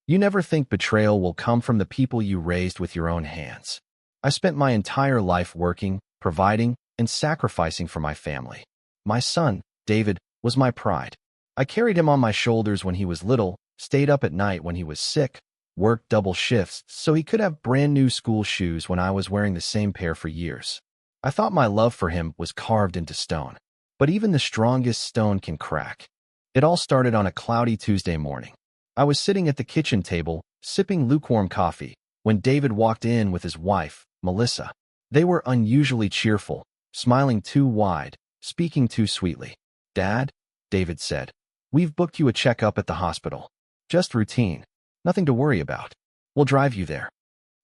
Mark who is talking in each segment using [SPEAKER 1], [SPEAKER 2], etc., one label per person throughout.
[SPEAKER 1] You never think betrayal will come from the people you raised with your own hands. I spent my entire life working, providing, and sacrificing for my family. My son, David, was my pride. I carried him on my shoulders when he was little, stayed up at night when he was sick, worked double shifts so he could have brand new school shoes when I was wearing the same pair for years. I thought my love for him was carved into stone. But even the strongest stone can crack. It all started on a cloudy Tuesday morning. I was sitting at the kitchen table, sipping lukewarm coffee, when David walked in with his wife, Melissa. They were unusually cheerful, smiling too wide, speaking too sweetly. "Dad," David said, "we've booked you a checkup at the hospital. Just routine. Nothing to worry about. We'll drive you there."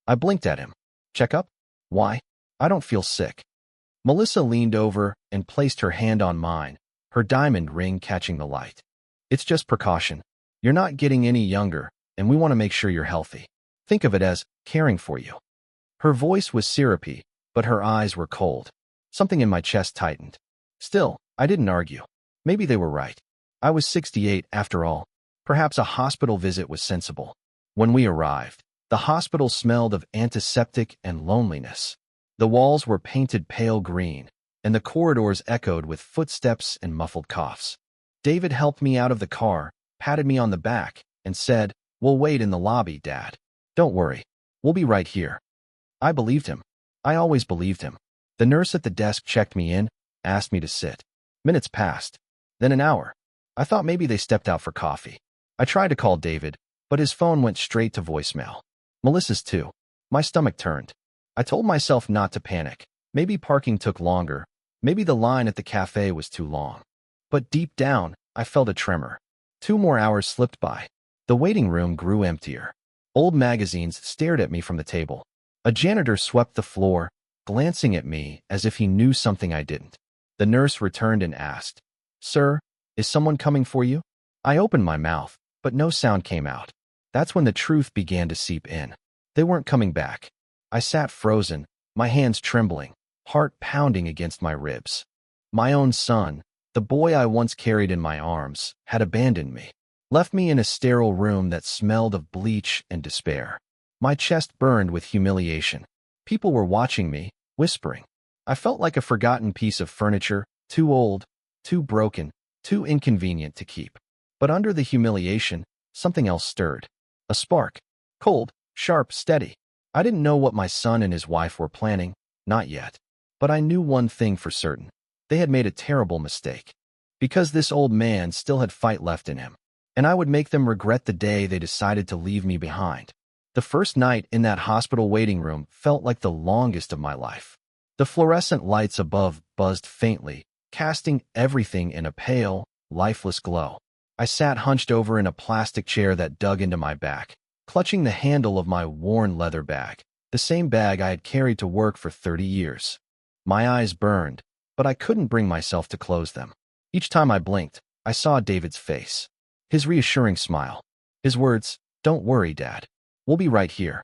[SPEAKER 1] I blinked at him. "Checkup? Why? I don't feel sick." Melissa leaned over and placed her hand on mine, her diamond ring catching the light. "It's just precaution. You're not getting any younger, and we want to make sure you're healthy. Think of it as caring for you." Her voice was syrupy, but her eyes were cold. Something in my chest tightened. Still, I didn't argue. Maybe they were right. I was 68 after all. Perhaps a hospital visit was sensible. When we arrived, the hospital smelled of antiseptic and loneliness. The walls were painted pale green, and the corridors echoed with footsteps and muffled coughs. David helped me out of the car, patted me on the back, and said, "We'll wait in the lobby, Dad. Don't worry. We'll be right here." I believed him. I always believed him. The nurse at the desk checked me in, asked me to sit. Minutes passed. Then an hour. I thought maybe they stepped out for coffee. I tried to call David, but his phone went straight to voicemail. Melissa's too. My stomach turned. I told myself not to panic. Maybe parking took longer. Maybe the line at the cafe was too long. But deep down, I felt a tremor. 2 more hours slipped by. The waiting room grew emptier. Old magazines stared at me from the table. A janitor swept the floor, glancing at me as if he knew something I didn't. The nurse returned and asked, "Sir, is someone coming for you?" I opened my mouth, but no sound came out. That's when the truth began to seep in. They weren't coming back. I sat frozen, my hands trembling, heart pounding against my ribs. My own son, the boy I once carried in my arms, had abandoned me, left me in a sterile room that smelled of bleach and despair. My chest burned with humiliation. People were watching me, whispering. I felt like a forgotten piece of furniture, too old, too broken, too inconvenient to keep. But under the humiliation, something else stirred. A spark. Cold, sharp, steady. I didn't know what my son and his wife were planning, not yet. But I knew one thing for certain. They had made a terrible mistake. Because this old man still had fight left in him. And I would make them regret the day they decided to leave me behind. The first night in that hospital waiting room felt like the longest of my life. The fluorescent lights above buzzed faintly, casting everything in a pale, lifeless glow. I sat hunched over in a plastic chair that dug into my back, clutching the handle of my worn leather bag, the same bag I had carried to work for 30 years. My eyes burned, but I couldn't bring myself to close them. Each time I blinked, I saw David's face. His reassuring smile. His words, "Don't worry, Dad. We'll be right here."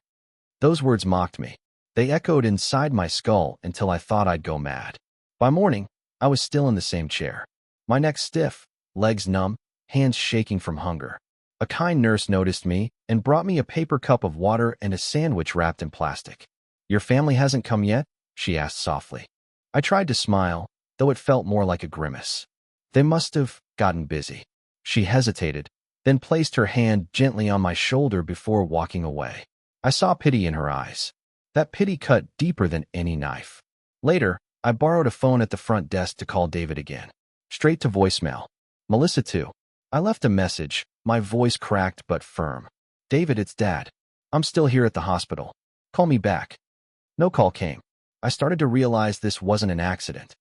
[SPEAKER 1] Those words mocked me. They echoed inside my skull until I thought I'd go mad. By morning, I was still in the same chair. My neck stiff, legs numb, hands shaking from hunger. A kind nurse noticed me and brought me a paper cup of water and a sandwich wrapped in plastic. "Your family hasn't come yet?" she asked softly. I tried to smile, though it felt more like a grimace. "They must have gotten busy." She hesitated, then placed her hand gently on my shoulder before walking away. I saw pity in her eyes. That pity cut deeper than any knife. Later, I borrowed a phone at the front desk to call David again. Straight to voicemail. Melissa too. I left a message, my voice cracked but firm. "David, it's Dad. I'm still here at the hospital. Call me back." No call came. I started to realize this wasn't an accident.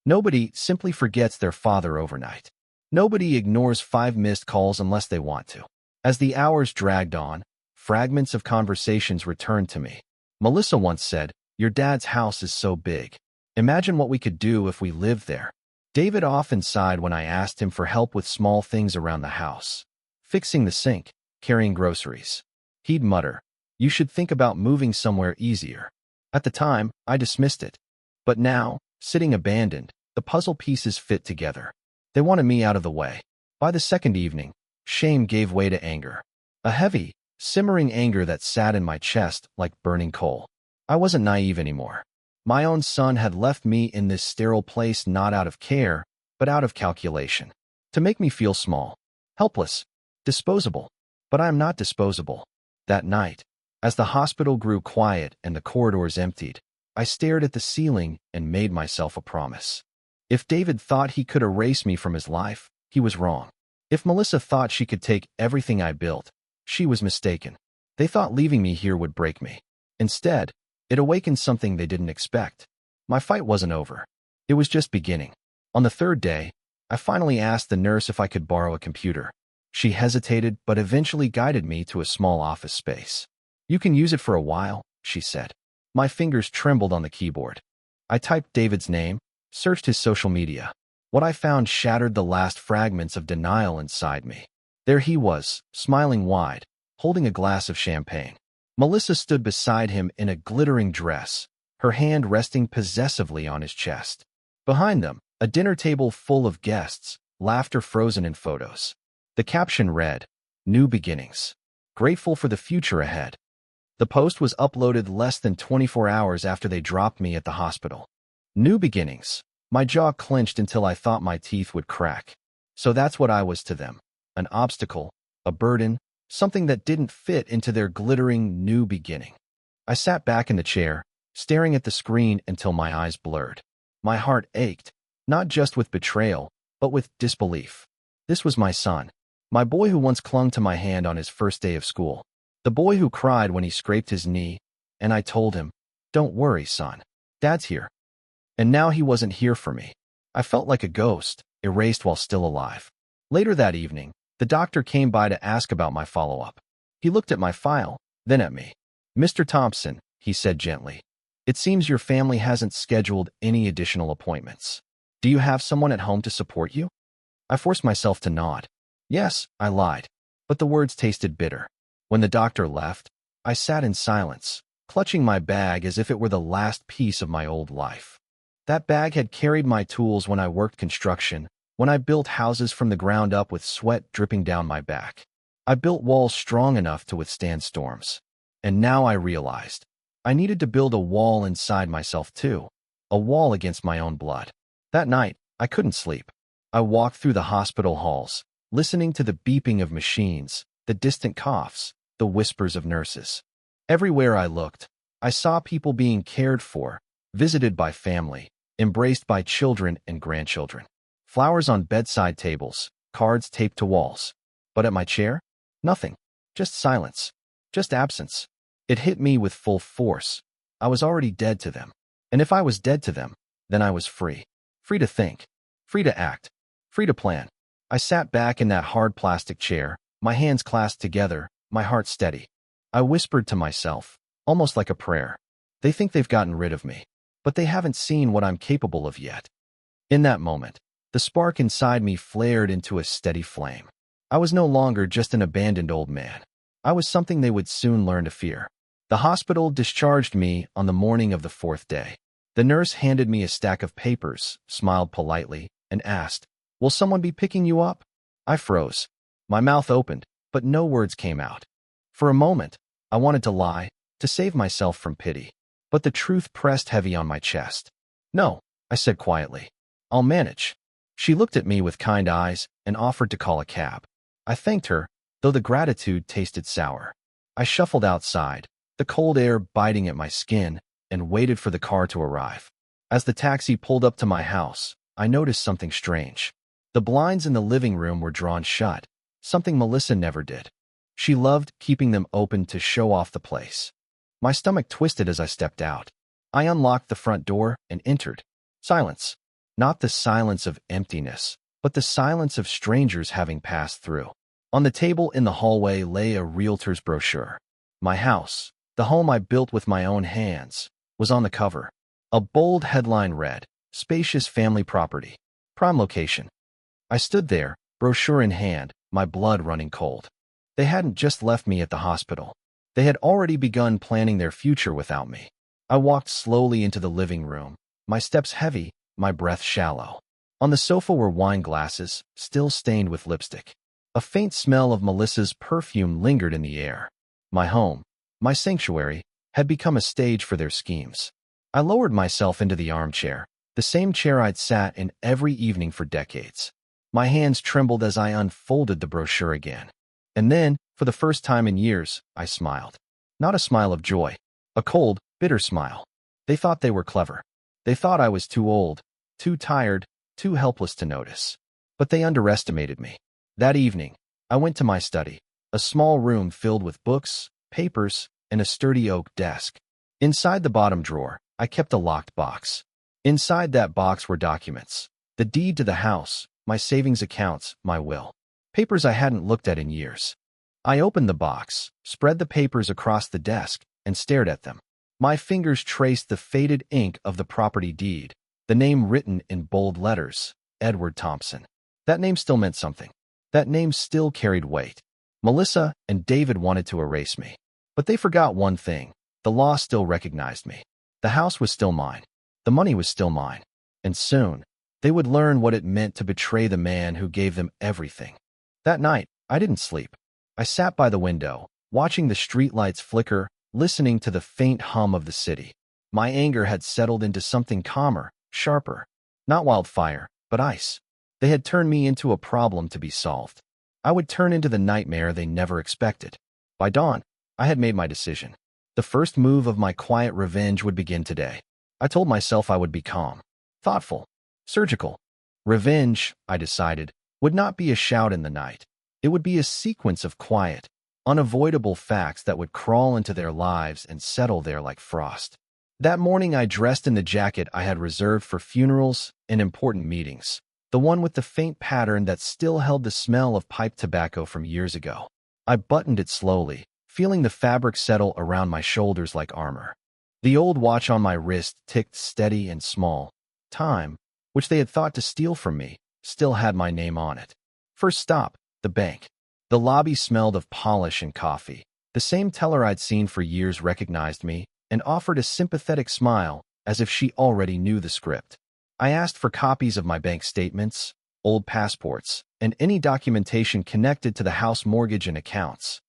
[SPEAKER 1] Nobody simply forgets their father overnight. Nobody ignores 5 missed calls unless they want to. As the hours dragged on, fragments of conversations returned to me. Melissa once said, "Your dad's house is so big. Imagine what we could do if we lived there." David often sighed when I asked him for help with small things around the house. Fixing the sink, carrying groceries. He'd mutter, "You should think about moving somewhere easier." At the time, I dismissed it. But now, sitting abandoned, the puzzle pieces fit together. They wanted me out of the way. By the second evening, shame gave way to anger. A heavy, simmering anger that sat in my chest like burning coal. I wasn't naive anymore. My own son had left me in this sterile place not out of care, but out of calculation. To make me feel small, helpless, disposable. But I am not disposable. That night, as the hospital grew quiet and the corridors emptied, I stared at the ceiling and made myself a promise. If David thought he could erase me from his life, he was wrong. If Melissa thought she could take everything I built, she was mistaken. They thought leaving me here would break me. Instead, it awakened something they didn't expect. My fight wasn't over. It was just beginning. On the third day, I finally asked the nurse if I could borrow a computer. She hesitated but eventually guided me to a small office space. "You can use it for a while," she said. My fingers trembled on the keyboard. I typed David's name, searched his social media. What I found shattered the last fragments of denial inside me. There he was, smiling wide, holding a glass of champagne. Melissa stood beside him in a glittering dress, her hand resting possessively on his chest. Behind them, a dinner table full of guests, laughter frozen in photos. The caption read, "New beginnings. Grateful for the future ahead." The post was uploaded less than 24 hours after they dropped me at the hospital. New beginnings. My jaw clenched until I thought my teeth would crack. So that's what I was to them. An obstacle, a burden, something that didn't fit into their glittering new beginning. I sat back in the chair, staring at the screen until my eyes blurred. My heart ached, not just with betrayal, but with disbelief. This was my son, my boy who once clung to my hand on his first day of school, the boy who cried when he scraped his knee, and I told him, "Don't worry, son. Dad's here." And now he wasn't here for me. I felt like a ghost, erased while still alive. Later that evening, the doctor came by to ask about my follow-up. He looked at my file, then at me. "Mr. Thompson," he said gently, "it seems your family hasn't scheduled any additional appointments. Do you have someone at home to support you?" I forced myself to nod. "Yes," I lied, but the words tasted bitter. When the doctor left, I sat in silence, clutching my bag as if it were the last piece of my old life. That bag had carried my tools when I worked construction, when I built houses from the ground up with sweat dripping down my back. I built walls strong enough to withstand storms. And now I realized I needed to build a wall inside myself too, a wall against my own blood. That night, I couldn't sleep. I walked through the hospital halls, listening to the beeping of machines, the distant coughs, the whispers of nurses. Everywhere I looked, I saw people being cared for, visited by family, embraced by children and grandchildren. Flowers on bedside tables, cards taped to walls. But at my chair, nothing. Just silence. Just absence. It hit me with full force. I was already dead to them. And if I was dead to them, then I was free. Free to think. Free to act. Free to plan. I sat back in that hard plastic chair, my hands clasped together, my heart steady. I whispered to myself, almost like a prayer. They think they've gotten rid of me, but they haven't seen what I'm capable of yet. In that moment, the spark inside me flared into a steady flame. I was no longer just an abandoned old man. I was something they would soon learn to fear. The hospital discharged me on the morning of the fourth day. The nurse handed me a stack of papers, smiled politely, and asked, "Will someone be picking you up?" I froze. My mouth opened, but no words came out. For a moment, I wanted to lie, to save myself from pity. But the truth pressed heavy on my chest. "No," I said quietly. "I'll manage." She looked at me with kind eyes and offered to call a cab. I thanked her, though the gratitude tasted sour. I shuffled outside, the cold air biting at my skin, and waited for the car to arrive. As the taxi pulled up to my house, I noticed something strange. The blinds in the living room were drawn shut, something Melissa never did. She loved keeping them open to show off the place. My stomach twisted as I stepped out. I unlocked the front door and entered. Silence. Not the silence of emptiness, but the silence of strangers having passed through. On the table in the hallway lay a realtor's brochure. My house, the home I built with my own hands, was on the cover. A bold headline read, "Spacious family property. Prime location." I stood there, brochure in hand, my blood running cold. They hadn't just left me at the hospital. They had already begun planning their future without me. I walked slowly into the living room, my steps heavy, my breath shallow. On the sofa were wine glasses, still stained with lipstick. A faint smell of Melissa's perfume lingered in the air. my home, my sanctuary, had become a stage for their schemes. I lowered myself into the armchair, the same chair I'd sat in every evening for decades. My hands trembled as I unfolded the brochure again. And then, for the first time in years, I smiled. Not a smile of joy, a cold, bitter smile. They thought they were clever. They thought I was too old, too tired, too helpless to notice. But they underestimated me. That evening, I went to my study, a small room filled with books, papers, and a sturdy oak desk. Inside the bottom drawer, I kept a locked box. Inside that box were documents, the deed to the house, my savings accounts, my will. Papers I hadn't looked at in years. I opened the box, spread the papers across the desk, and stared at them. My fingers traced the faded ink of the property deed, the name written in bold letters, Edward Thompson. That name still meant something. That name still carried weight. Melissa and David wanted to erase me. But they forgot one thing. The law still recognized me. The house was still mine. The money was still mine. And soon, they would learn what it meant to betray the man who gave them everything. That night, I didn't sleep. I sat by the window, watching the streetlights flicker, listening to the faint hum of the city. My anger had settled into something calmer, sharper. Not wildfire, but ice. They had turned me into a problem to be solved. I would turn into the nightmare they never expected. By dawn, I had made my decision. The first move of my quiet revenge would begin today. I told myself I would be calm, thoughtful, surgical. Revenge, I decided, would not be a shout in the night. It would be a sequence of quiet, unavoidable facts that would crawl into their lives and settle there like frost. That morning I dressed in the jacket I had reserved for funerals and important meetings, the one with the faint pattern that still held the smell of pipe tobacco from years ago. I buttoned it slowly, feeling the fabric settle around my shoulders like armor. The old watch on my wrist ticked steady and small. Time, which they had thought to steal from me, still had my name on it. First stop, the bank. The lobby smelled of polish and coffee. The same teller I'd seen for years recognized me and offered a sympathetic smile as if she already knew the script. I asked for copies of my bank statements, old passports, and any documentation connected to the house mortgage and accounts.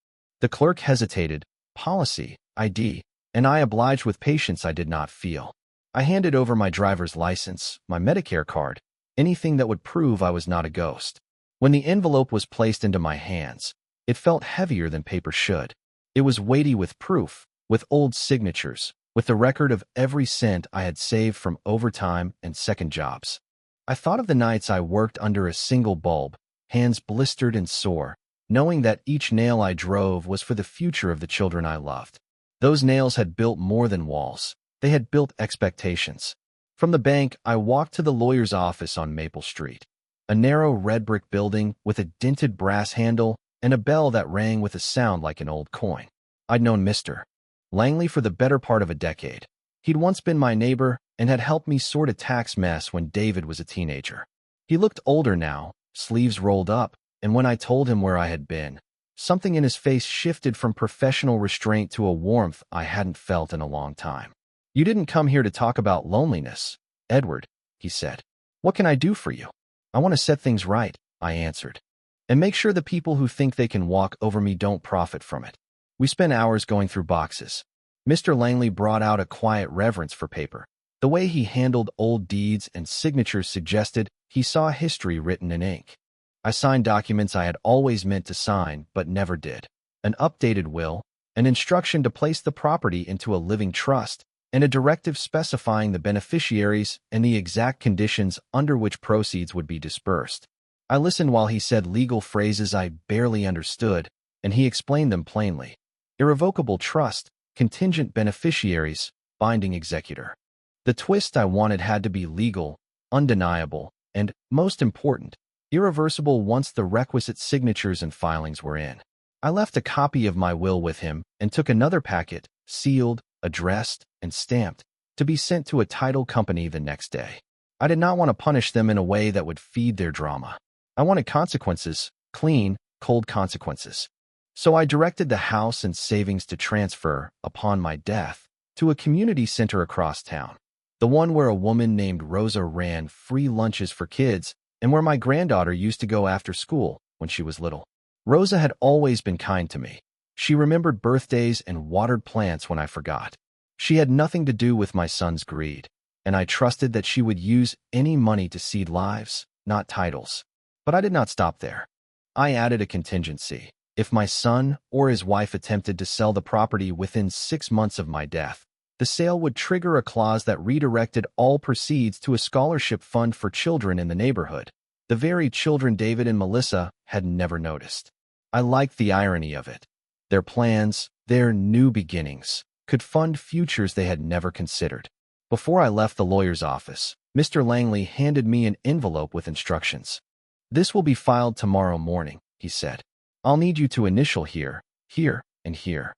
[SPEAKER 1] The clerk hesitated. Policy, ID, and I obliged with patience I did not feel. I handed over my driver's license, my Medicare card, anything that would prove I was not a ghost. When the envelope was placed into my hands, it felt heavier than paper should. It was weighty with proof, with old signatures, with the record of every cent I had saved from overtime and second jobs. I thought of the nights I worked under a single bulb, hands blistered and sore, knowing that each nail I drove was for the future of the children I loved. Those nails had built more than walls. They had built expectations. From the bank, I walked to the lawyer's office on Maple Street, a narrow red brick building with a dented brass handle and a bell that rang with a sound like an old coin. I'd known Mr. Langley for the better part of a decade. He'd once been my neighbor and had helped me sort a tax mess when David was a teenager. He looked older now, sleeves rolled up, and when I told him where I had been, something in his face shifted from professional restraint to a warmth I hadn't felt in a long time. "You didn't come here to talk about loneliness, Edward," he said. "What can I do for you?" "I want to set things right," I answered, "and make sure the people who think they can walk over me don't profit from it." We spent hours going through boxes. Mr. Langley brought out a quiet reverence for paper. The way he handled old deeds and signatures suggested he saw history written in ink. I signed documents I had always meant to sign but never did. An updated will, an instruction to place the property into a living trust, and a directive specifying the beneficiaries and the exact conditions under which proceeds would be dispersed. I listened while he said legal phrases I barely understood, and he explained them plainly. Irrevocable trust, contingent beneficiaries, binding executor. The twist I wanted had to be legal, undeniable, and, most important, irreversible once the requisite signatures and filings were in. I left a copy of my will with him and took another packet, sealed, addressed, and stamped, to be sent to a title company the next day. I did not want to punish them in a way that would feed their drama. I wanted consequences, clean, cold consequences. So I directed the house and savings to transfer, upon my death, to a community center across town, the one where a woman named Rosa ran free lunches for kids and where my granddaughter used to go after school when she was little. Rosa had always been kind to me. She remembered birthdays and watered plants when I forgot. She had nothing to do with my son's greed, and I trusted that she would use any money to seed lives, not titles. But I did not stop there. I added a contingency. If my son or his wife attempted to sell the property within 6 months of my death, the sale would trigger a clause that redirected all proceeds to a scholarship fund for children in the neighborhood, the very children David and Melissa had never noticed. I liked the irony of it. Their plans, their new beginnings, could fund futures they had never considered. Before I left the lawyer's office, Mr. Langley handed me an envelope with instructions. "This will be filed tomorrow morning," he said. "I'll need you to initial here, here, and here."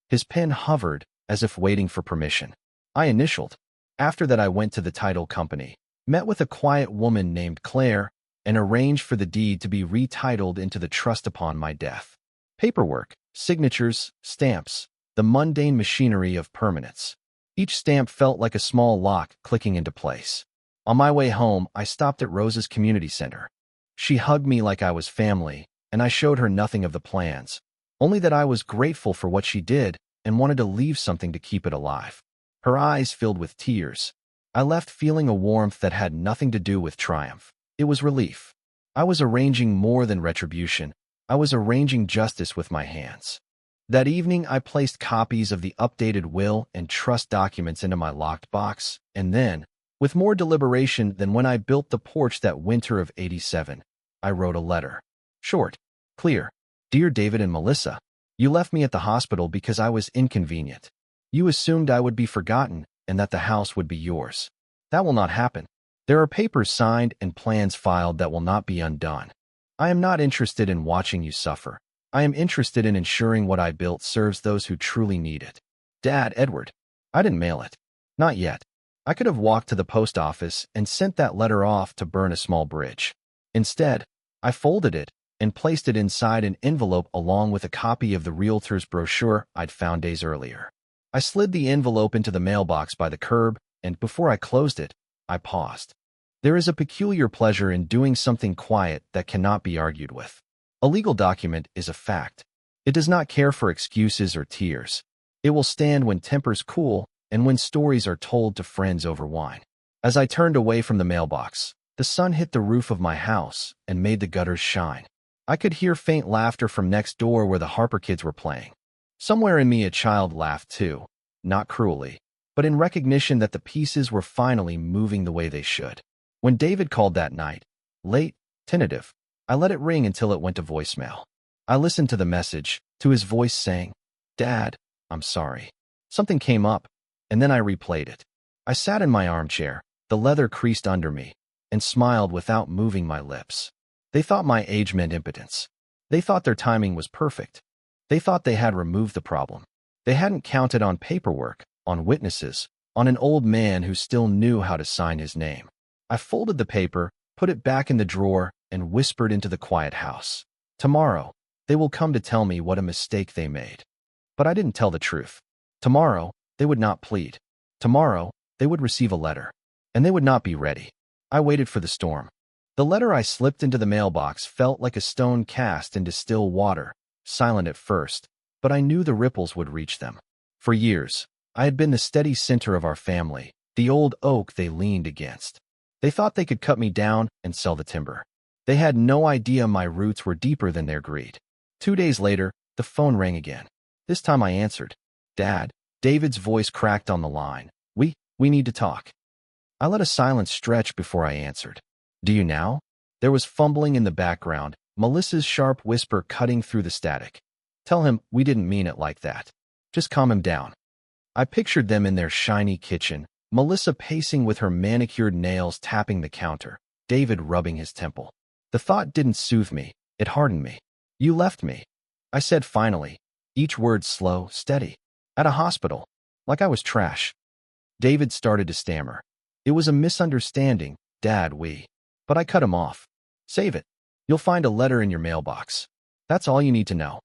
[SPEAKER 1] His pen hovered, as if waiting for permission. I initialed. After that I went to the title company, met with a quiet woman named Claire, and arranged for the deed to be retitled into the trust upon my death. Paperwork, signatures, stamps, the mundane machinery of permanence. Each stamp felt like a small lock clicking into place. On my way home, I stopped at Rose's community center. She hugged me like I was family, and I showed her nothing of the plans, only that I was grateful for what she did and wanted to leave something to keep it alive. Her eyes filled with tears. I left feeling a warmth that had nothing to do with triumph. It was relief. I was arranging more than retribution. I was arranging justice with my hands. That evening, I placed copies of the updated will and trust documents into my locked box, and then, with more deliberation than when I built the porch that winter of '87, I wrote a letter. Short, clear. "Dear David and Melissa, you left me at the hospital because I was inconvenient. You assumed I would be forgotten and that the house would be yours. That will not happen. There are papers signed and plans filed that will not be undone. I am not interested in watching you suffer. I am interested in ensuring what I built serves those who truly need it. Dad, Edward." I didn't mail it. Not yet. I could have walked to the post office and sent that letter off to burn a small bridge. Instead, I folded it and placed it inside an envelope along with a copy of the realtor's brochure I'd found days earlier. I slid the envelope into the mailbox by the curb, and before I closed it, I paused. There is a peculiar pleasure in doing something quiet that cannot be argued with. A legal document is a fact. It does not care for excuses or tears. It will stand when tempers cool and when stories are told to friends over wine. As I turned away from the mailbox, the sun hit the roof of my house and made the gutters shine. I could hear faint laughter from next door where the Harper kids were playing. Somewhere in me a child laughed too, not cruelly, but in recognition that the pieces were finally moving the way they should. When David called that night, late, tentative, I let it ring until it went to voicemail. I listened to the message, to his voice saying, "Dad, I'm sorry. Something came up," and then I replayed it. I sat in my armchair, the leather creased under me, and smiled without moving my lips. They thought my age meant impotence. They thought their timing was perfect. They thought they had removed the problem. They hadn't counted on paperwork, on witnesses, on an old man who still knew how to sign his name. I folded the paper, put it back in the drawer, and whispered into the quiet house. Tomorrow, they will come to tell me what a mistake they made. But I didn't tell the truth. Tomorrow, they would not plead. Tomorrow, they would receive a letter. And they would not be ready. I waited for the storm. The letter I slipped into the mailbox felt like a stone cast into still water, silent at first, but I knew the ripples would reach them. For years, I had been the steady center of our family, the old oak they leaned against. They thought they could cut me down and sell the timber. They had no idea my roots were deeper than their greed. 2 days later, the phone rang again. This time I answered. "Dad," David's voice cracked on the line. We need to talk." I let a silence stretch before I answered. "Do you now?" There was fumbling in the background, Melissa's sharp whisper cutting through the static. "Tell him we didn't mean it like that. Just calm him down." I pictured them in their shiny kitchen, Melissa pacing with her manicured nails tapping the counter, David rubbing his temple. The thought didn't soothe me, it hardened me. "You left me," I said finally, each word slow, steady. "At a hospital. Like I was trash." David started to stammer. "It was a misunderstanding, Dad, But I cut him off. "Save it. You'll find a letter in your mailbox. That's all you need to know."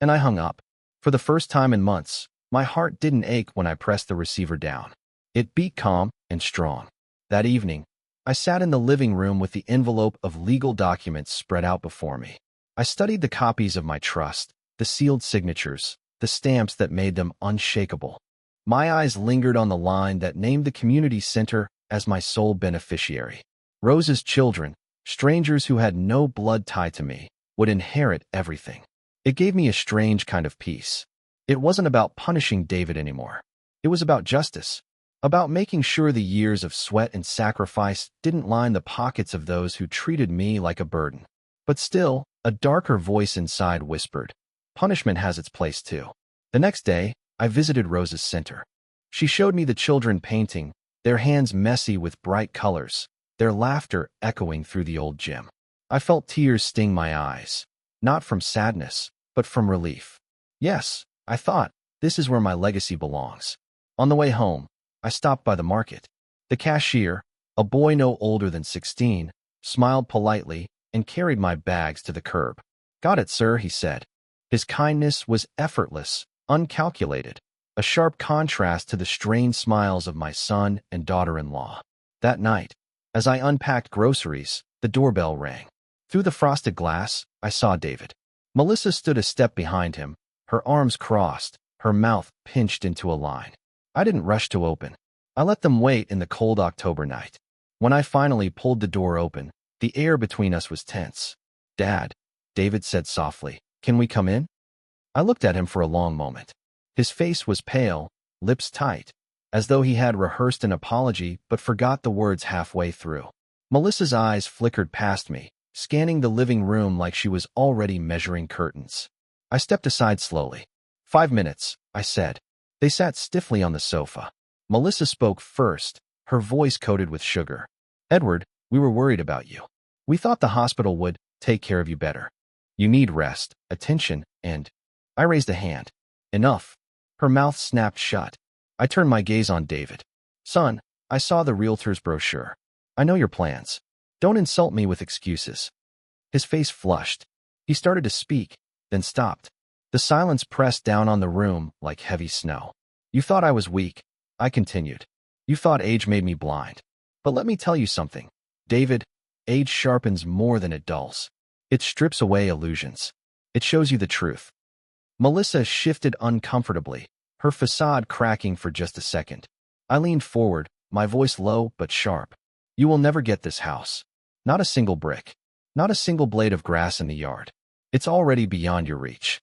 [SPEAKER 1] And I hung up. For the first time in months, my heart didn't ache when I pressed the receiver down. It beat calm and strong. That evening, I sat in the living room with the envelope of legal documents spread out before me. I studied the copies of my trust, the sealed signatures, the stamps that made them unshakable. My eyes lingered on the line that named the community center as my sole beneficiary. Rose's children, strangers who had no blood tie to me, would inherit everything. It gave me a strange kind of peace. It wasn't about punishing David anymore. It was about justice, about making sure the years of sweat and sacrifice didn't line the pockets of those who treated me like a burden. But still, a darker voice inside whispered, punishment has its place too. The next day, I visited Rose's center. She showed me the children painting, their hands messy with bright colors, their laughter echoing through the old gym. I felt tears sting my eyes, not from sadness, but from relief. Yes, I thought, this is where my legacy belongs. On the way home, I stopped by the market. The cashier, a boy no older than 16, smiled politely and carried my bags to the curb. Got it, sir, he said. His kindness was effortless, uncalculated, a sharp contrast to the strained smiles of my son and daughter-in-law. That night, as I unpacked groceries, the doorbell rang. Through the frosted glass, I saw David. Melissa stood a step behind him, her arms crossed, her mouth pinched into a line. I didn't rush to open. I let them wait in the cold October night. When I finally pulled the door open, the air between us was tense. Dad, David said softly, can we come in? I looked at him for a long moment. His face was pale, lips tight, as though he had rehearsed an apology but forgot the words halfway through. Melissa's eyes flickered past me, scanning the living room like she was already measuring curtains. I stepped aside slowly. 5 minutes, I said. They sat stiffly on the sofa. Melissa spoke first, her voice coated with sugar. Edward, we were worried about you. We thought the hospital would take care of you better. You need rest, attention, and... I raised a hand. Enough. Her mouth snapped shut. I turned my gaze on David. Son, I saw the realtor's brochure. I know your plans. Don't insult me with excuses. His face flushed. He started to speak, then stopped. The silence pressed down on the room like heavy snow. You thought I was weak, I continued. You thought age made me blind. But let me tell you something. David, age sharpens more than it dulls. It strips away illusions. It shows you the truth. Melissa shifted uncomfortably, her facade cracking for just a second. I leaned forward, my voice low but sharp. You will never get this house. Not a single brick. Not a single blade of grass in the yard. It's already beyond your reach.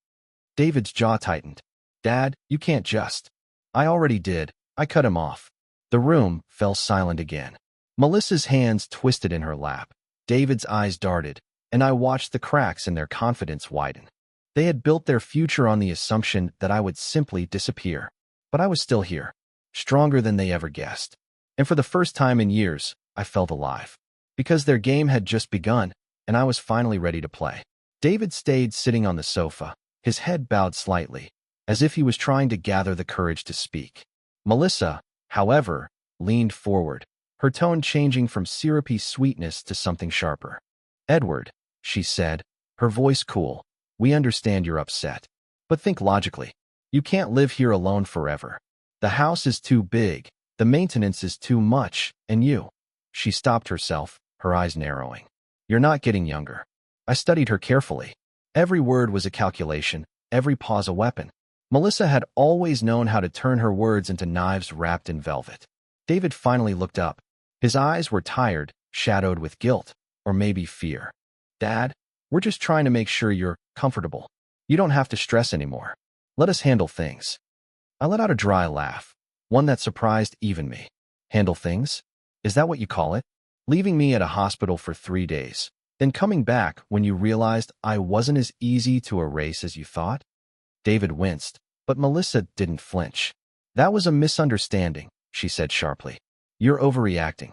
[SPEAKER 1] David's jaw tightened. Dad, you can't just. I already did. I cut him off. The room fell silent again. Melissa's hands twisted in her lap. David's eyes darted, and I watched the cracks in their confidence widen. They had built their future on the assumption that I would simply disappear. But I was still here, stronger than they ever guessed. And for the first time in years, I felt alive. Because their game had just begun, and I was finally ready to play. David stayed sitting on the sofa, his head bowed slightly, as if he was trying to gather the courage to speak. Melissa, however, leaned forward, her tone changing from syrupy sweetness to something sharper. Edward, she said, her voice cool, we understand you're upset. But think logically. You can't live here alone forever. The house is too big, the maintenance is too much, and you. She stopped herself, her eyes narrowing. You're not getting younger. I studied her carefully. Every word was a calculation, every pause a weapon. Melissa had always known how to turn her words into knives wrapped in velvet. David finally looked up. His eyes were tired, shadowed with guilt, or maybe fear. Dad, we're just trying to make sure you're comfortable. You don't have to stress anymore. Let us handle things. I let out a dry laugh, one that surprised even me. Handle things? Is that what you call it? Leaving me at a hospital for 3 days, then coming back when you realized I wasn't as easy to erase as you thought? David winced, but Melissa didn't flinch. That was a misunderstanding, she said sharply. You're overreacting.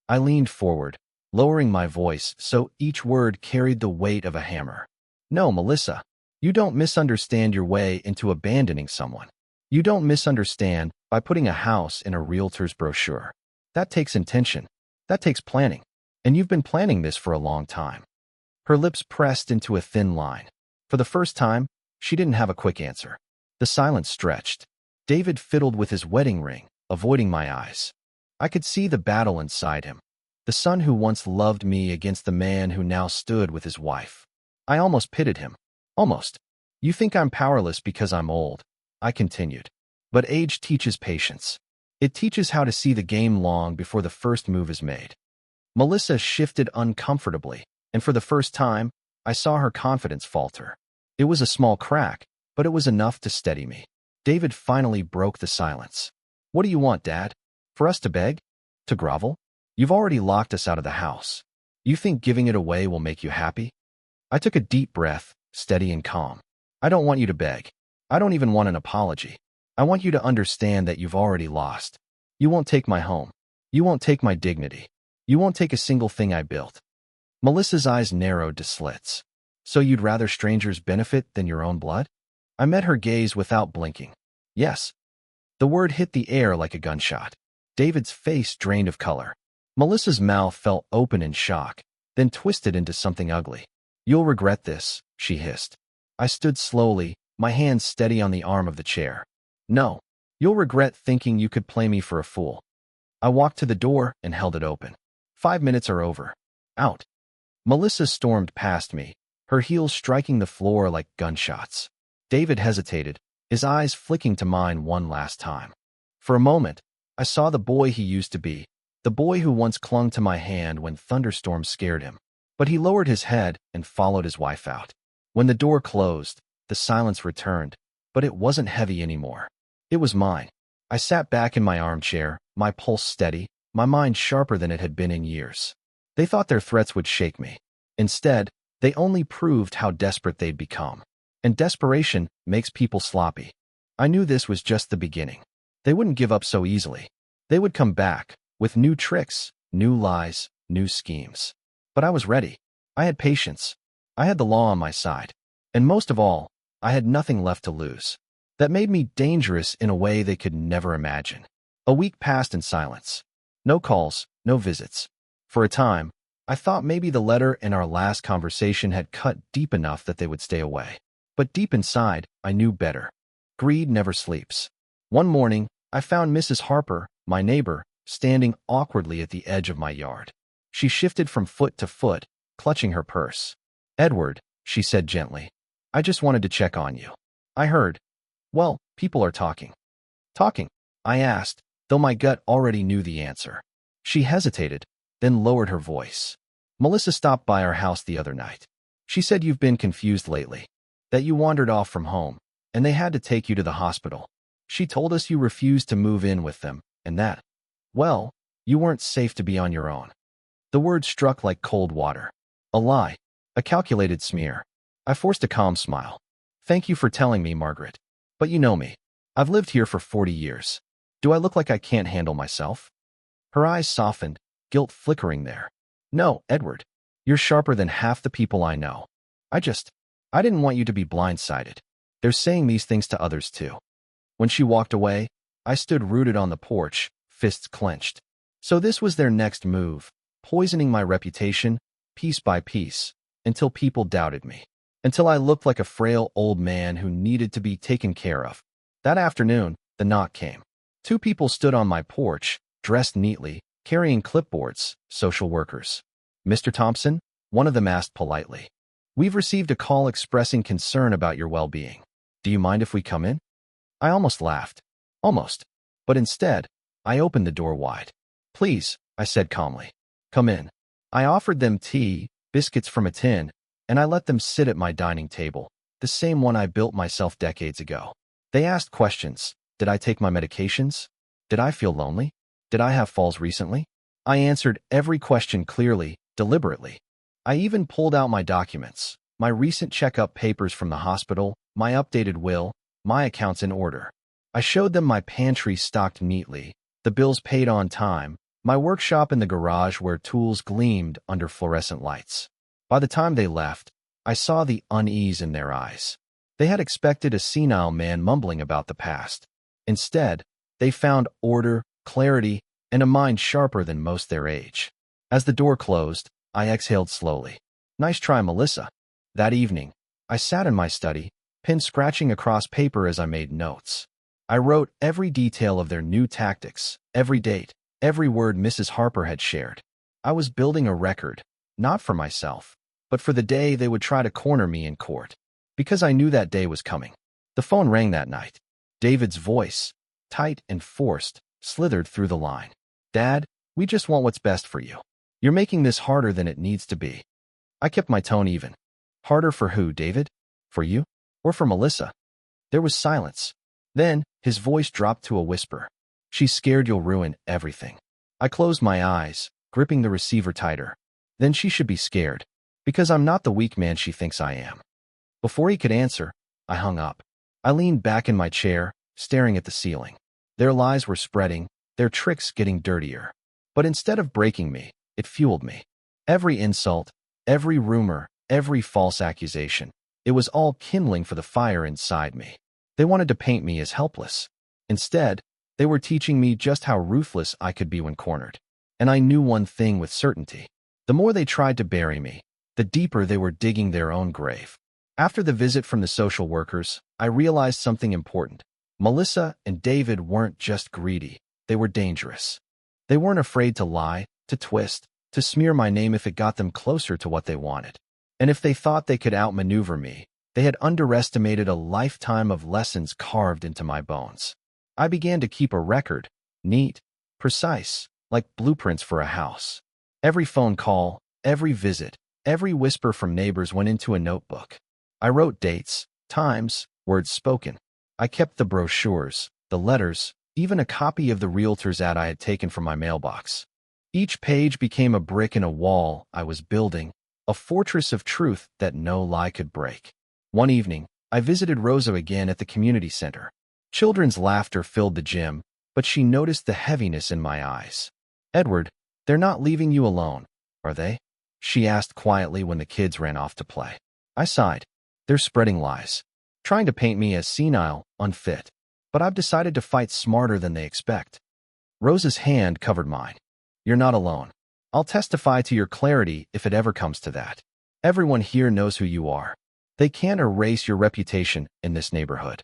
[SPEAKER 1] I leaned forward, lowering my voice so each word carried the weight of a hammer. No, Melissa, you don't misunderstand your way into abandoning someone. You don't misunderstand by putting a house in a realtor's brochure. That takes intention. That takes planning. And you've been planning this for a long time. Her lips pressed into a thin line. For the first time, she didn't have a quick answer. The silence stretched. David fiddled with his wedding ring, avoiding my eyes. I could see the battle inside him. The son who once loved me against the man who now stood with his wife. I almost pitied him. Almost. You think I'm powerless because I'm old, I continued. But age teaches patience. It teaches how to see the game long before the first move is made. Melissa shifted uncomfortably, and for the first time, I saw her confidence falter. It was a small crack, but it was enough to steady me. David finally broke the silence. What do you want, Dad? For us to beg? To grovel? You've already locked us out of the house. You think giving it away will make you happy? I took a deep breath, steady and calm. I don't want you to beg. I don't even want an apology. I want you to understand that you've already lost. You won't take my home. You won't take my dignity. You won't take a single thing I built. Melissa's eyes narrowed to slits. So you'd rather strangers benefit than your own blood? I met her gaze without blinking. Yes. The word hit the air like a gunshot. David's face drained of color. Melissa's mouth fell open in shock, then twisted into something ugly. You'll regret this, she hissed. I stood slowly, my hands steady on the arm of the chair. No. You'll regret thinking you could play me for a fool. I walked to the door and held it open. 5 minutes are over. Out. Melissa stormed past me, her heels striking the floor like gunshots. David hesitated, his eyes flicking to mine one last time. For a moment, I saw the boy he used to be, the boy who once clung to my hand when thunderstorms scared him. But he lowered his head and followed his wife out. When the door closed, the silence returned, but it wasn't heavy anymore. It was mine. I sat back in my armchair, my pulse steady, my mind sharper than it had been in years. They thought their threats would shake me. Instead, they only proved how desperate they'd become. And desperation makes people sloppy. I knew this was just the beginning. They wouldn't give up so easily. They would come back, with new tricks, new lies, new schemes. But I was ready. I had patience. I had the law on my side. And most of all, I had nothing left to lose. That made me dangerous in a way they could never imagine. A week passed in silence. No calls, no visits. For a time, I thought maybe the letter and our last conversation had cut deep enough that they would stay away. But deep inside, I knew better. Greed never sleeps. One morning, I found Mrs. Harper, my neighbor, standing awkwardly at the edge of my yard. She shifted from foot to foot, clutching her purse. Edward, she said gently, I just wanted to check on you. I heard. Well, people are talking. Talking? I asked, though my gut already knew the answer. She hesitated, then lowered her voice. Melissa stopped by our house the other night. She said you've been confused lately, that you wandered off from home, and they had to take you to the hospital. She told us you refused to move in with them, and that, well, you weren't safe to be on your own. The word struck like cold water. A lie, a calculated smear. I forced a calm smile. Thank you for telling me, Margaret. But you know me. I've lived here for 40 years. Do I look like I can't handle myself? Her eyes softened, guilt flickering there. No, Edward. You're sharper than half the people I know. I didn't want you to be blindsided. They're saying these things to others too. When she walked away, I stood rooted on the porch, fists clenched. So this was their next move, poisoning my reputation, piece by piece, until people doubted me. Until I looked like a frail old man who needed to be taken care of. That afternoon, the knock came. 2 people stood on my porch, dressed neatly, carrying clipboards, social workers. Mr. Thompson, one of them asked politely. We've received a call expressing concern about your well-being. Do you mind if we come in? I almost laughed. Almost. But instead, I opened the door wide. Please, I said calmly. Come in. I offered them tea, biscuits from a tin, and I let them sit at my dining table, the same one I built myself decades ago. They asked questions. Did I take my medications? Did I feel lonely? Did I have falls recently? I answered every question clearly, deliberately. I even pulled out my documents, my recent checkup papers from the hospital, my updated will, my accounts in order. I showed them my pantry stocked neatly, the bills paid on time, my workshop in the garage where tools gleamed under fluorescent lights. By the time they left, I saw the unease in their eyes. They had expected a senile man mumbling about the past. Instead, they found order, clarity, and a mind sharper than most their age. As the door closed, I exhaled slowly. Nice try, Melissa. That evening, I sat in my study, pen scratching across paper as I made notes. I wrote every detail of their new tactics, every date, every word Mrs. Harper had shared. I was building a record, not for myself, but for the day they would try to corner me in court. because I knew that day was coming. The phone rang that night. David's voice, tight and forced, slithered through the line. "Dad, we just want what's best for you. You're making this harder than it needs to be." I kept my tone even. "Harder for who, David? For you? Or for Melissa?" There was silence. Then, his voice dropped to a whisper. "She's scared you'll ruin everything." I closed my eyes, gripping the receiver tighter. Then she should be scared, because I'm not the weak man she thinks I am. Before he could answer, I hung up. I leaned back in my chair, staring at the ceiling. Their lies were spreading, their tricks getting dirtier. But instead of breaking me, it fueled me. Every insult, every rumor, every false accusation, it was all kindling for the fire inside me. They wanted to paint me as helpless. Instead, they were teaching me just how ruthless I could be when cornered. And I knew one thing with certainty. The more they tried to bury me, the deeper they were digging their own grave. After the visit from the social workers, I realized something important. Melissa and David weren't just greedy, they were dangerous. They weren't afraid to lie, to twist, to smear my name if it got them closer to what they wanted. And if they thought they could outmaneuver me, they had underestimated a lifetime of lessons carved into my bones. I began to keep a record, neat, precise, like blueprints for a house. Every phone call, every visit, every whisper from neighbors went into a notebook. I wrote dates, times, words spoken. I kept the brochures, the letters, even a copy of the realtor's ad I had taken from my mailbox. Each page became a brick in a wall I was building, a fortress of truth that no lie could break. One evening, I visited Rosa again at the community center. Children's laughter filled the gym, but she noticed the heaviness in my eyes. "Edward, they're not leaving you alone, are they?" she asked quietly when the kids ran off to play. I sighed. "They're spreading lies, trying to paint me as senile, unfit. But I've decided to fight smarter than they expect." Rosa's hand covered mine. "You're not alone. I'll testify to your clarity if it ever comes to that. Everyone here knows who you are. They can't erase your reputation in this neighborhood."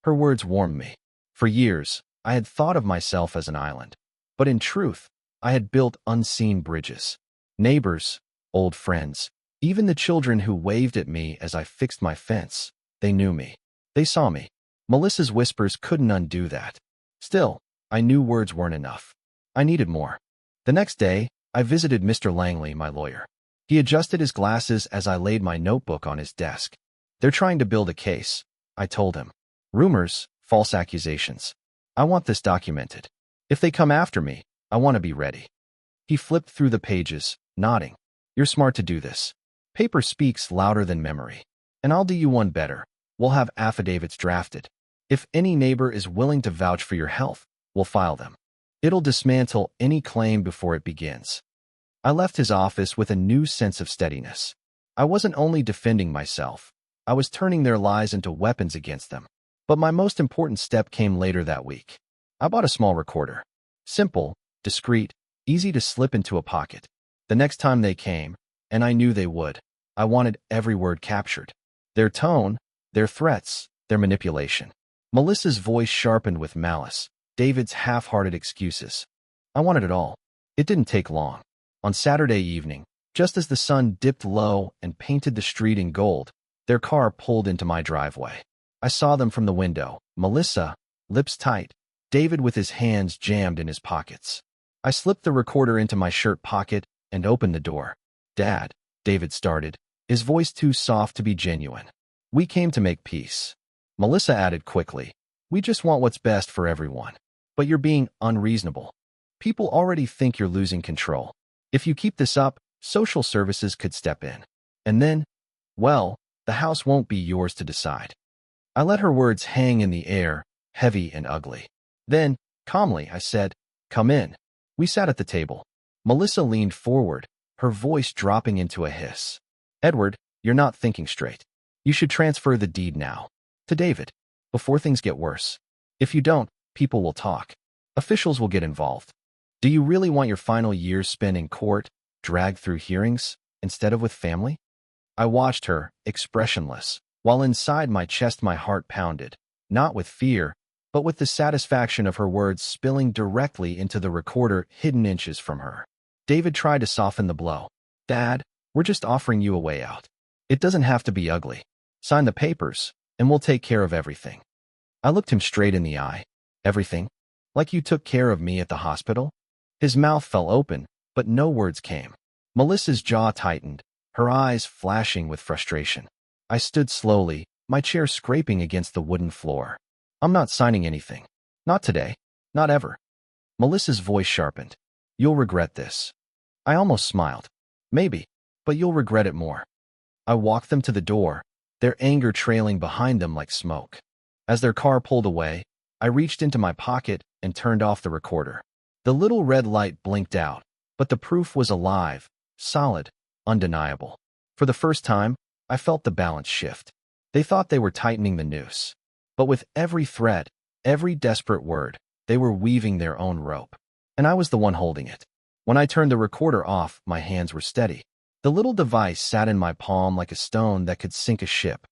[SPEAKER 1] Her words warmed me. For years, I had thought of myself as an island. But in truth, I had built unseen bridges. Neighbors, old friends, even the children who waved at me as I fixed my fence, they knew me. They saw me. Melissa's whispers couldn't undo that. Still, I knew words weren't enough. I needed more. The next day, I visited Mr. Langley, my lawyer. He adjusted his glasses as I laid my notebook on his desk. "They're trying to build a case," I told him. "Rumors, false accusations. I want this documented. If they come after me, I want to be ready." He flipped through the pages, nodding. "You're smart to do this. Paper speaks louder than memory. And I'll do you one better. We'll have affidavits drafted. If any neighbor is willing to vouch for your health, we'll file them. It'll dismantle any claim before it begins." I left his office with a new sense of steadiness. I wasn't only defending myself, I was turning their lies into weapons against them. But my most important step came later that week. I bought a small recorder. Simple, discreet, easy to slip into a pocket. The next time they came, and I knew they would, I wanted every word captured. Their tone, their threats, their manipulation. Melissa's voice sharpened with malice, David's half-hearted excuses. I wanted it all. It didn't take long. On Saturday evening, just as the sun dipped low and painted the street in gold, their car pulled into my driveway. I saw them from the window, Melissa, lips tight, David with his hands jammed in his pockets. I slipped the recorder into my shirt pocket and opened the door. "Dad," David started, his voice too soft to be genuine. "We came to make peace." Melissa added quickly, "We just want what's best for everyone. But you're being unreasonable. People already think you're losing control. If you keep this up, social services could step in. And then, well, the house won't be yours to decide." I let her words hang in the air, heavy and ugly. Then, calmly, I said, "Come in." We sat at the table. Melissa leaned forward, her voice dropping into a hiss. "Edward, you're not thinking straight. You should transfer the deed now. To David. Before things get worse. If you don't, people will talk. Officials will get involved. Do you really want your final years spent in court, dragged through hearings, instead of with family?" I watched her, expressionless, while inside my chest my heart pounded, not with fear, but with the satisfaction of her words spilling directly into the recorder hidden inches from her. David tried to soften the blow. "Dad, we're just offering you a way out. It doesn't have to be ugly. Sign the papers, and we'll take care of everything. I looked him straight in the eye. Everything? Like you took care of me at the hospital? His mouth fell open, but no words came. Melissa's jaw tightened, her eyes flashing with frustration. I stood slowly, my chair scraping against the wooden floor. I'm not signing anything. Not today. Not ever. Melissa's voice sharpened. You'll regret this. I almost smiled. Maybe, but you'll regret it more. I walked them to the door, their anger trailing behind them like smoke. As their car pulled away, I reached into my pocket and turned off the recorder. The little red light blinked out, but the proof was alive, solid, undeniable. For the first time, I felt the balance shift. They thought they were tightening the noose. But with every threat, every desperate word, they were weaving their own rope. And I was the one holding it. When I turned the recorder off, my hands were steady. The little device sat in my palm like a stone that could sink a ship.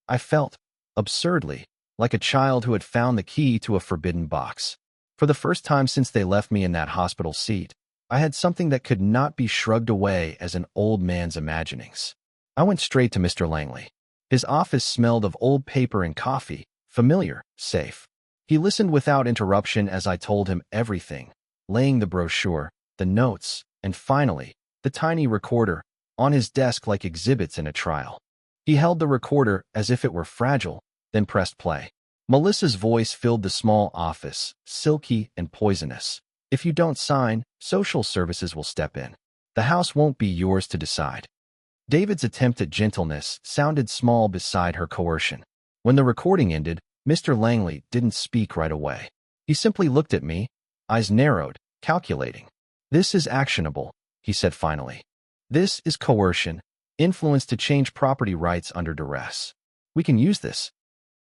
[SPEAKER 1] I felt, absurdly, like a child who had found the key to a forbidden box. For the first time since they left me in that hospital seat, I had something that could not be shrugged away as an old man's imaginings. I went straight to Mr. Langley. His office smelled of old paper and coffee, familiar, safe. He listened without interruption as I told him everything, laying the brochure, the notes, and finally, the tiny recorder, on his desk like exhibits in a trial. He held the recorder as if it were fragile, then pressed play. Melissa's voice filled the small office, silky and poisonous. If you don't sign, social services will step in. The house won't be yours to decide. David's attempt at gentleness sounded small beside her coercion. When the recording ended, Mr. Langley didn't speak right away. He simply looked at me, eyes narrowed, calculating. This is actionable, he said finally. This is coercion, influence to change property rights under duress. We can use this.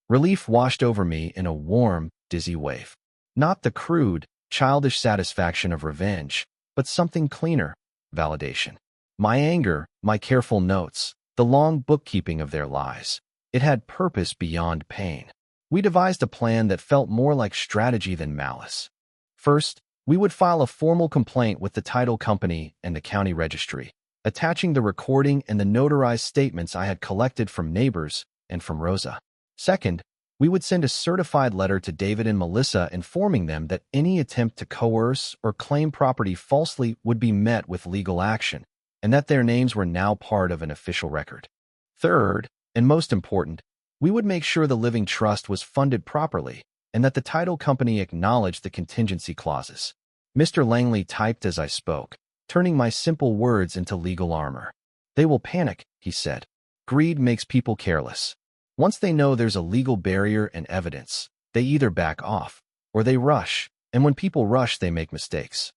[SPEAKER 1] Relief washed over me in a warm, dizzy wave. Not the crude, childish satisfaction of revenge, but something cleaner, validation. My anger, my careful notes, the long bookkeeping of their lies. It had purpose beyond pain. We devised a plan that felt more like strategy than malice. First, we would file a formal complaint with the title company and the county registry, attaching the recording and the notarized statements I had collected from neighbors and from Rosa. Second, we would send a certified letter to David and Melissa informing them that any attempt to coerce or claim property falsely would be met with legal action, and that their names were now part of an official record. Third, and most important, we would make sure the living trust was funded properly and that the title company acknowledged the contingency clauses. Mr. Langley typed as I spoke, turning my simple words into legal armor. They will panic, he said. Greed makes people careless. Once they know there's a legal barrier and evidence, they either back off or they rush, and when people rush, they make mistakes.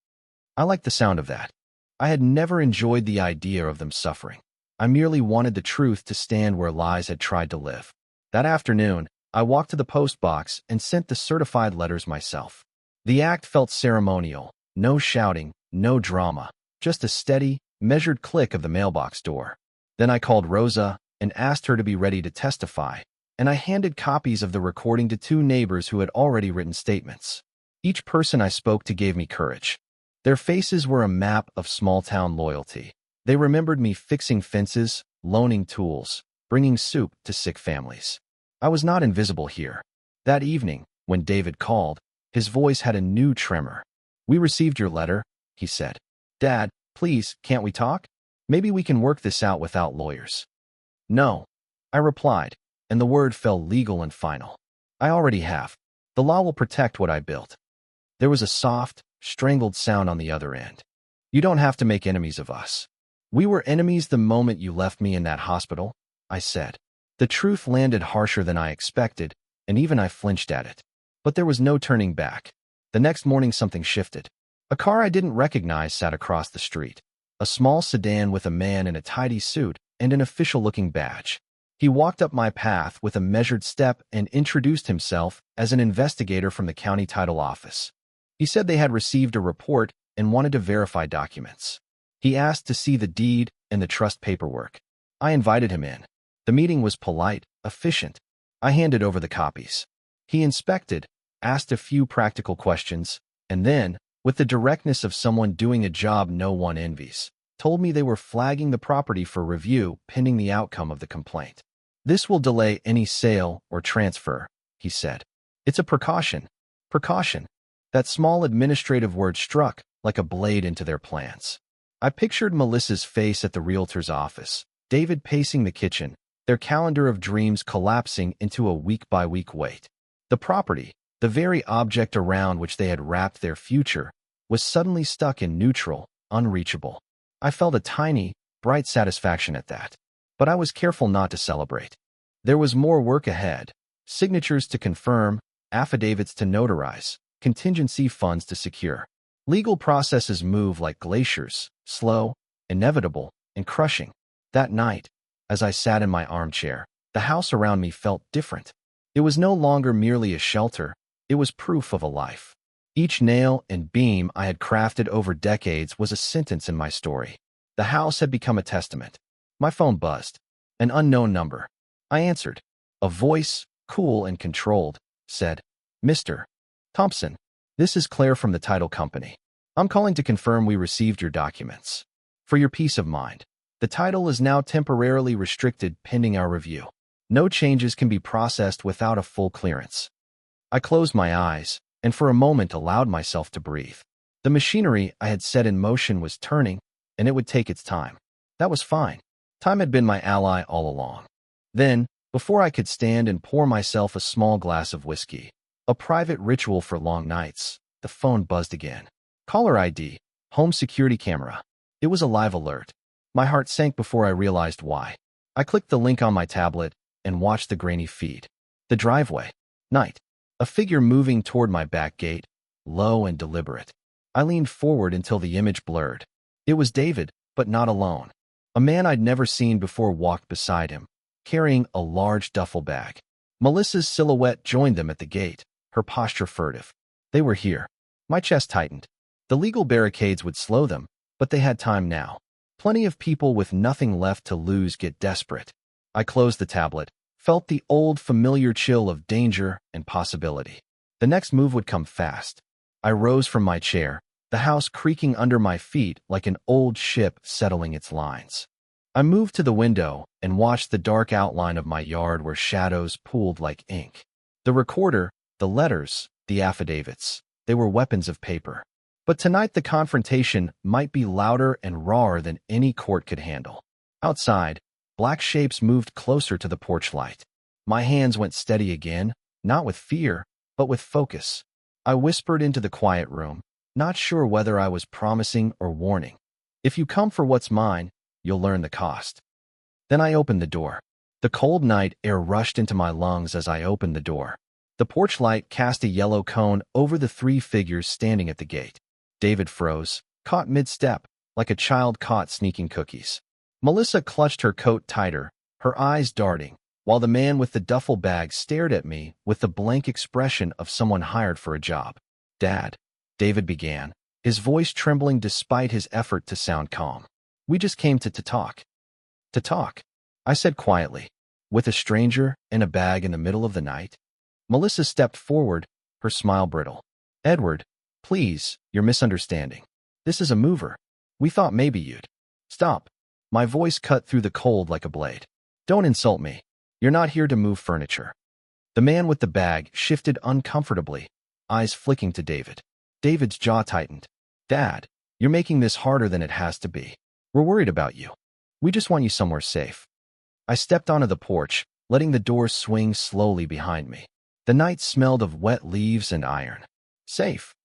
[SPEAKER 1] I liked the sound of that. I had never enjoyed the idea of them suffering. I merely wanted the truth to stand where lies had tried to live. That afternoon, I walked to the post box and sent the certified letters myself. The act felt ceremonial, no shouting, no drama, just a steady, measured click of the mailbox door. Then I called Rosa and asked her to be ready to testify, and I handed copies of the recording to two neighbors who had already written statements. Each person I spoke to gave me courage. Their faces were a map of small-town loyalty. They remembered me fixing fences, loaning tools, bringing soup to sick families. I was not invisible here. That evening, when David called, his voice had a new tremor. We received your letter, he said. Dad, please, can't we talk? Maybe we can work this out without lawyers. No, I replied, and the word fell legal and final. I already have. The law will protect what I built. There was a soft, strangled sound on the other end. You don't have to make enemies of us. We were enemies the moment you left me in that hospital, I said. The truth landed harsher than I expected, and even I flinched at it. But there was no turning back. The next morning something shifted. A car I didn't recognize sat across the street. A small sedan with a man in a tidy suit and an official-looking badge. He walked up my path with a measured step and introduced himself as an investigator from the county title office. He said they had received a report and wanted to verify documents. He asked to see the deed and the trust paperwork. I invited him in. The meeting was polite, efficient. I handed over the copies. He inspected, asked a few practical questions, and then, with the directness of someone doing a job no one envies, told me they were flagging the property for review pending the outcome of the complaint. This will delay any sale or transfer, he said. It's a precaution. Precaution. That small administrative word struck like a blade into their plans. I pictured Melissa's face at the realtor's office, David pacing the kitchen, their calendar of dreams collapsing into a week-by-week wait. The property, the very object around which they had wrapped their future, was suddenly stuck in neutral, unreachable. I felt a tiny, bright satisfaction at that. But I was careful not to celebrate. There was more work ahead. Signatures to confirm, affidavits to notarize, contingency funds to secure. Legal processes move like glaciers, slow, inevitable, and crushing. That night, as I sat in my armchair, the house around me felt different. It was no longer merely a shelter, it was proof of a life. Each nail and beam I had crafted over decades was a sentence in my story. The house had become a testament. My phone buzzed. An unknown number. I answered. A voice, cool and controlled, said, "Mr. Thompson, this is Claire from the title company. I'm calling to confirm we received your documents. For your peace of mind, the title is now temporarily restricted pending our review. No changes can be processed without a full clearance." I closed my eyes and for a moment allowed myself to breathe. The machinery I had set in motion was turning, and it would take its time. That was fine. Time had been my ally all along. Then, before I could stand and pour myself a small glass of whiskey, a private ritual for long nights, the phone buzzed again. Caller ID, home security camera. It was a live alert. My heart sank before I realized why. I clicked the link on my tablet and watched the grainy feed. The driveway. Night. A figure moving toward my back gate, low and deliberate. I leaned forward until the image blurred. It was David, but not alone. A man I'd never seen before walked beside him, carrying a large duffel bag. Melissa's silhouette joined them at the gate, her posture furtive. They were here. My chest tightened. The legal barricades would slow them, but they had time now. Plenty of people with nothing left to lose get desperate. I closed the tablet, felt the old familiar chill of danger and possibility. The next move would come fast. I rose from my chair, the house creaking under my feet like an old ship settling its lines. I moved to the window and watched the dark outline of my yard where shadows pooled like ink. The recorder, the letters, the affidavits, they were weapons of paper. But tonight the confrontation might be louder and rawer than any court could handle. Outside, black shapes moved closer to the porch light. My hands went steady again, not with fear, but with focus. I whispered into the quiet room, not sure whether I was promising or warning. If you come for what's mine, you'll learn the cost. Then I opened the door. The cold night air rushed into my lungs as I opened the door. The porch light cast a yellow cone over the three figures standing at the gate. David froze, caught mid-step, like a child caught sneaking cookies. Melissa clutched her coat tighter, her eyes darting, while the man with the duffel bag stared at me with the blank expression of someone hired for a job. "Dad," David began, his voice trembling despite his effort to sound calm. "We just came to talk." "To talk," I said quietly. "With a stranger and a bag in the middle of the night?" Melissa stepped forward, her smile brittle. "Edward, please, you're misunderstanding. This is a mover. We thought maybe you'd—" "Stop." My voice cut through the cold like a blade. "Don't insult me. You're not here to move furniture." The man with the bag shifted uncomfortably, eyes flicking to David. David's jaw tightened. "Dad, you're making this harder than it has to be. We're worried about you. We just want you somewhere safe." I stepped onto the porch, letting the door swing slowly behind me. The night smelled of wet leaves and iron. "Safe,"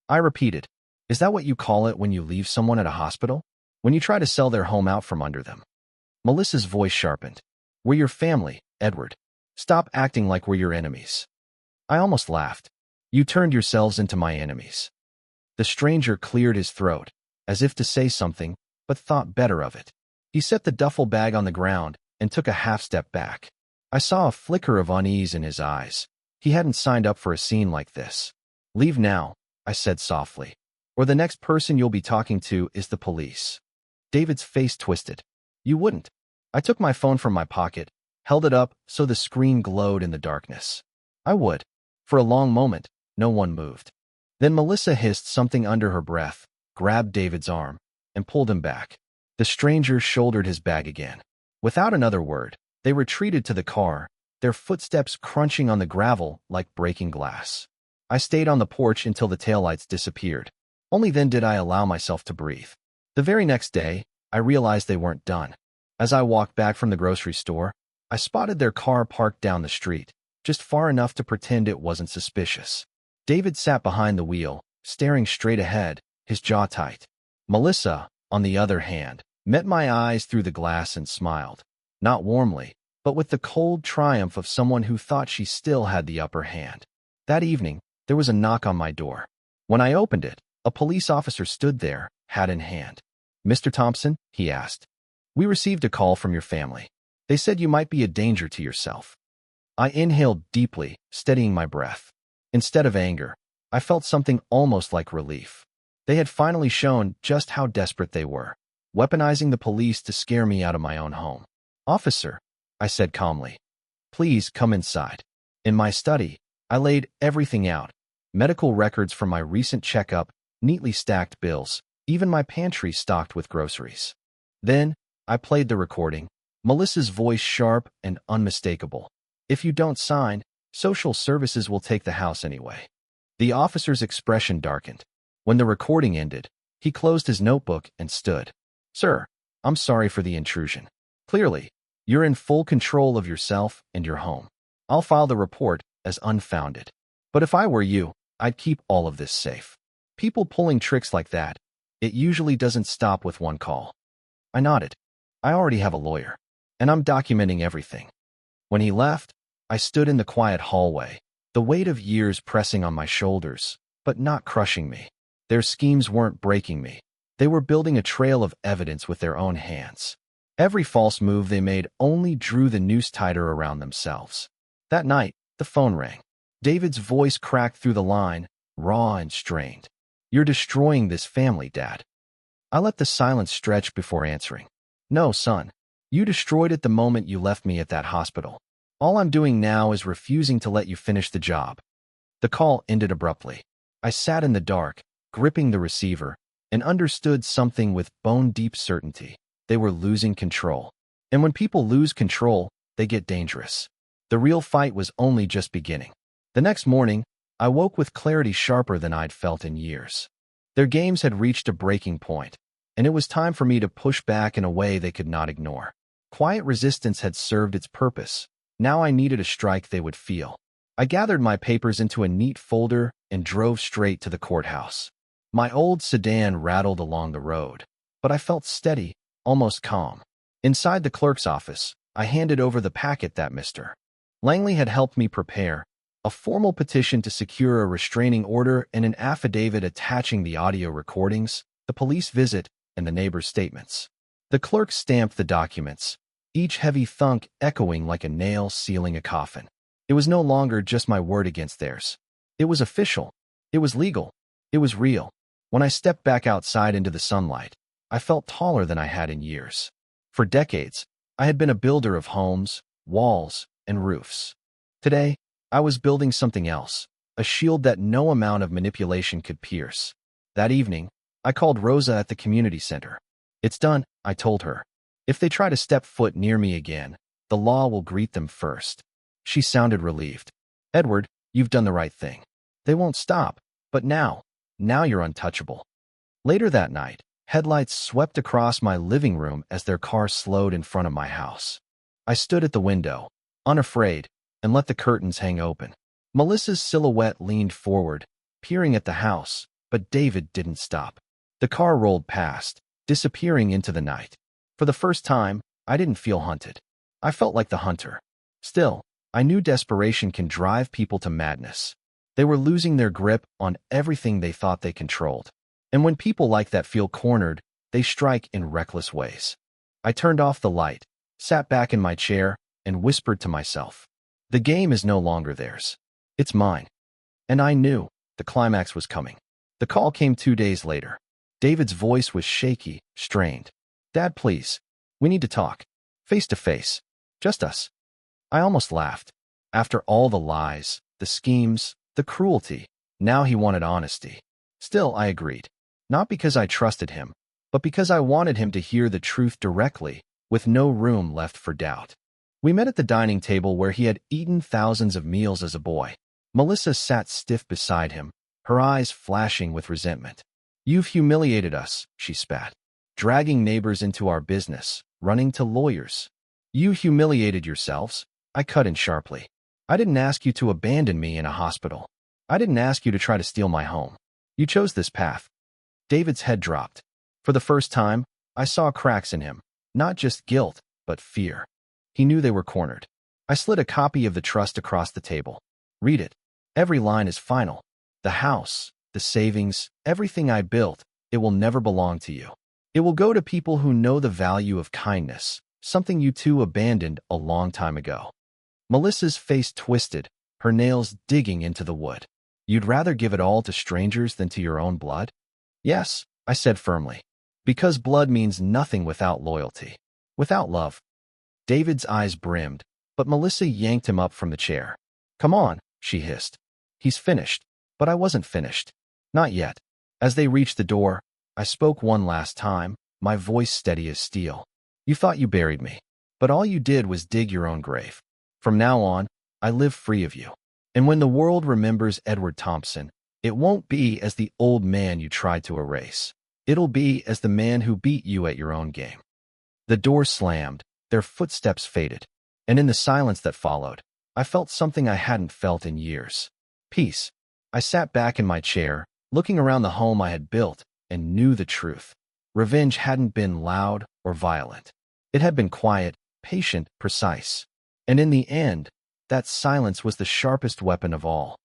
[SPEAKER 1] I repeated. "Is that what you call it when you leave someone at a hospital? When you try to sell their home out from under them?" Melissa's voice sharpened. "We're your family, Edward. Stop acting like we're your enemies." I almost laughed. "You turned yourselves into my enemies." The stranger cleared his throat, as if to say something, but thought better of it. He set the duffel bag on the ground and took a half-step back. I saw a flicker of unease in his eyes. He hadn't signed up for a scene like this. "Leave now," I said softly, "or the next person you'll be talking to is the police." David's face twisted. "You wouldn't." I took my phone from my pocket, held it up so the screen glowed in the darkness. "I would." For a long moment, no one moved. Then Melissa hissed something under her breath, grabbed David's arm, and pulled him back. The stranger shouldered his bag again. Without another word, They retreated to the car, their footsteps crunching on the gravel like breaking glass. I stayed on the porch until the taillights disappeared. Only then did I allow myself to breathe. The very next day, I realized they weren't done. As I walked back from the grocery store, I spotted their car parked down the street, just far enough to pretend it wasn't suspicious. David sat behind the wheel, staring straight ahead, his jaw tight. Melissa, on the other hand, met my eyes through the glass and smiled. Not warmly, but with the cold triumph of someone who thought she still had the upper hand. That evening, there was a knock on my door. When I opened it, a police officer stood there, hat in hand. "Mr. Thompson?" he asked. "We received a call from your family. They said you might be a danger to yourself." I inhaled deeply, steadying my breath. Instead of anger, I felt something almost like relief. They had finally shown just how desperate they were, weaponizing the police to scare me out of my own home. "Officer," I said calmly, "please come inside." In my study, I laid everything out. Medical records from my recent checkup, neatly stacked bills, even my pantry stocked with groceries. Then, I played the recording, Melissa's voice sharp and unmistakable. "If you don't sign, social services will take the house anyway." The officer's expression darkened. When the recording ended, he closed his notebook and stood. "Sir, I'm sorry for the intrusion. Clearly, you're in full control of yourself and your home. I'll file the report as unfounded. But if I were you, I'd keep all of this safe. People pulling tricks like that, it usually doesn't stop with one call." I nodded. "I already have a lawyer, and I'm documenting everything." When he left, I stood in the quiet hallway, the weight of years pressing on my shoulders, but not crushing me. Their schemes weren't breaking me. They were building a trail of evidence with their own hands. Every false move they made only drew the noose tighter around themselves. That night, the phone rang. David's voice cracked through the line, raw and strained. "You're destroying this family, Dad." I let the silence stretch before answering. "No, son. You destroyed it the moment you left me at that hospital. All I'm doing now is refusing to let you finish the job." The call ended abruptly. I sat in the dark, gripping the receiver, and understood something with bone-deep certainty. They were losing control. And when people lose control, they get dangerous. The real fight was only just beginning. The next morning, I woke with clarity sharper than I'd felt in years. Their games had reached a breaking point, and it was time for me to push back in a way they could not ignore. Quiet resistance had served its purpose. Now I needed a strike they would feel. I gathered my papers into a neat folder and drove straight to the courthouse. My old sedan rattled along the road, but I felt steady, almost calm. Inside the clerk's office, I handed over the packet that Mr. Langley had helped me prepare, a formal petition to secure a restraining order and an affidavit attaching the audio recordings, the police visit, and the neighbors' statements. The clerk stamped the documents, each heavy thunk echoing like a nail sealing a coffin. It was no longer just my word against theirs. It was official. It was legal. It was real. When I stepped back outside into the sunlight, I felt taller than I had in years. For decades, I had been a builder of homes, walls, and roofs. Today, I was building something else, a shield that no amount of manipulation could pierce. That evening, I called Rosa at the community center. "It's done," I told her. "If they try to step foot near me again, the law will greet them first." She sounded relieved. "Edward, you've done the right thing. They won't stop, but now you're untouchable." Later that night, headlights swept across my living room as their car slowed in front of my house. I stood at the window, unafraid, and let the curtains hang open. Melissa's silhouette leaned forward, peering at the house, but David didn't stop. The car rolled past, disappearing into the night. For the first time, I didn't feel hunted. I felt like the hunter. Still, I knew desperation can drive people to madness. They were losing their grip on everything they thought they controlled. And when people like that feel cornered, they strike in reckless ways. I turned off the light, sat back in my chair, and whispered to myself, "The game is no longer theirs. It's mine." And I knew the climax was coming. The call came 2 days later. David's voice was shaky, strained. "Dad, please. We need to talk. Face to face. Just us." I almost laughed. After all the lies, the schemes, the cruelty, now he wanted honesty. Still, I agreed. Not because I trusted him, but because I wanted him to hear the truth directly, with no room left for doubt. We met at the dining table where he had eaten thousands of meals as a boy. Melissa sat stiff beside him, her eyes flashing with resentment. "You've humiliated us," she spat, "dragging neighbors into our business, running to lawyers. You humiliated yourselves," I cut in sharply. "I didn't ask you to abandon me in a hospital. I didn't ask you to try to steal my home. You chose this path." David's head dropped. For the first time, I saw cracks in him, not just guilt, but fear. He knew they were cornered. I slid a copy of the trust across the table. "Read it. Every line is final. The house, the savings, everything I built, it will never belong to you. It will go to people who know the value of kindness, something you two abandoned a long time ago." Melissa's face twisted, her nails digging into the wood. "You'd rather give it all to strangers than to your own blood?" "Yes," I said firmly, "because blood means nothing without loyalty, without love." David's eyes brimmed, but Melissa yanked him up from the chair. "Come on," she hissed. "He's finished." But I wasn't finished. Not yet. As they reached the door, I spoke one last time, my voice steady as steel. "You thought you buried me, but all you did was dig your own grave. From now on, I live free of you. And when the world remembers Edward Thompson, it won't be as the old man you tried to erase. It'll be as the man who beat you at your own game." The door slammed, their footsteps faded, and in the silence that followed, I felt something I hadn't felt in years. Peace. I sat back in my chair, looking around the home I had built, and knew the truth. Revenge hadn't been loud or violent. It had been quiet, patient, precise. And in the end, that silence was the sharpest weapon of all.